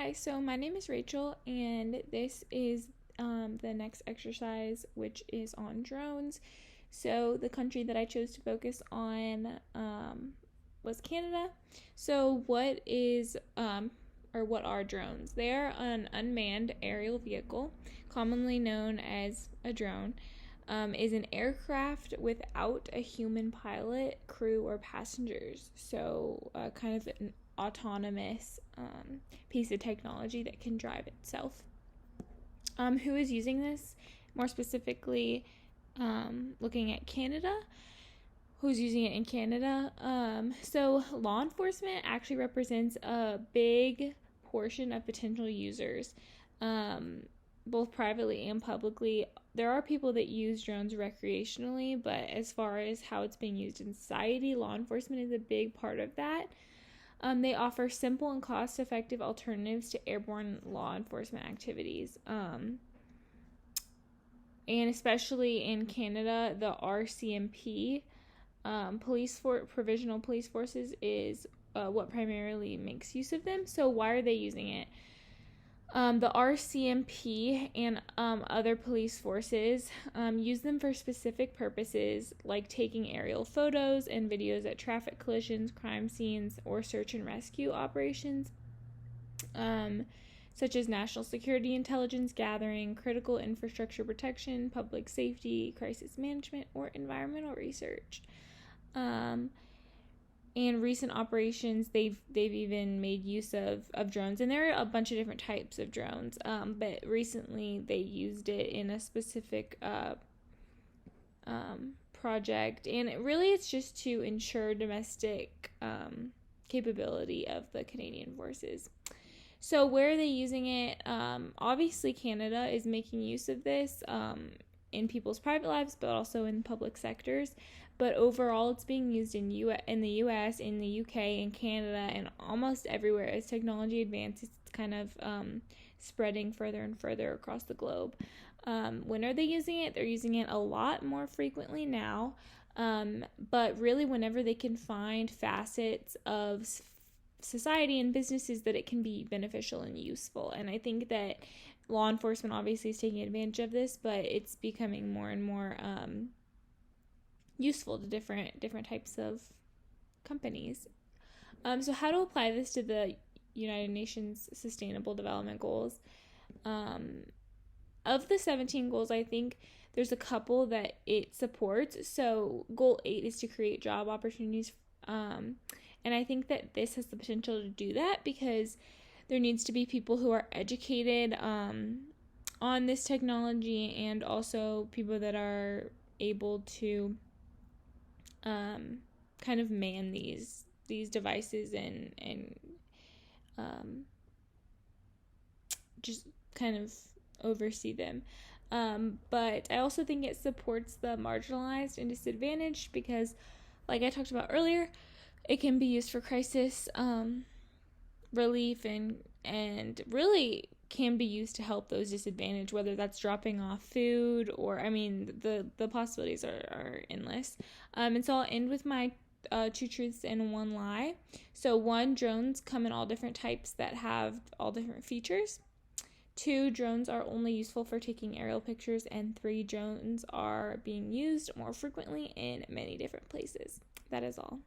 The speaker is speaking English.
Hi, so my name is Rachel, and this is the next exercise, which is on drones. So, the country that I chose to focus on was Canada. So, what are drones? They are an unmanned aerial vehicle, commonly known as a drone. Is an aircraft without a human pilot, crew, or passengers. So, kind of an autonomous piece of technology that can drive itself. Who is using this? More specifically, looking at Canada. Who's using it in Canada? So, law enforcement actually represents a big portion of potential users, both privately and publicly. There are people that use drones recreationally, but as far as how it's being used in society, law enforcement is a big part of that. They offer simple and cost-effective alternatives to airborne law enforcement activities. And especially in Canada, the RCMP, Provisional Police Forces, is what primarily makes use of them. So why are they using it? The RCMP and other police forces use them for specific purposes, like taking aerial photos and videos at traffic collisions, crime scenes, or search and rescue operations, such as national security intelligence gathering, critical infrastructure protection, public safety, crisis management, or environmental research. And recent operations, they've even made use of drones, and there are a bunch of different types of drones, but recently they used it in a specific project, and it's just to ensure domestic capability of the Canadian forces. So where are they using it? Obviously Canada is making use of this in people's private lives, but also in public sectors. But overall, it's being used in the U.S., in the U.K., in Canada, and almost everywhere. As technology advances, it's kind of spreading further and further across the globe. When are they using it? They're using it a lot more frequently now. But really, whenever they can find facets of society and businesses that it can be beneficial and useful. And I think that law enforcement obviously is taking advantage of this, but it's becoming more and more useful to different types of companies. So how to apply this to the United Nations Sustainable Development Goals? Of the 17 goals, I think there's a couple that it supports. So goal 8 is to create job opportunities, and I think that this has the potential to do that because there needs to be people who are educated on this technology, and also people that are able to kind of man these devices and just kind of oversee them. But I also think it supports the marginalized and disadvantaged because, like I talked about earlier, it can be used for crisis relief and really can be used to help those disadvantaged, whether that's dropping off food or, the possibilities are endless. And so I'll end with my 2 truths and 1 lie. So 1, drones come in all different types that have all different features. 2, drones are only useful for taking aerial pictures. And 3, drones are being used more frequently in many different places. That is all.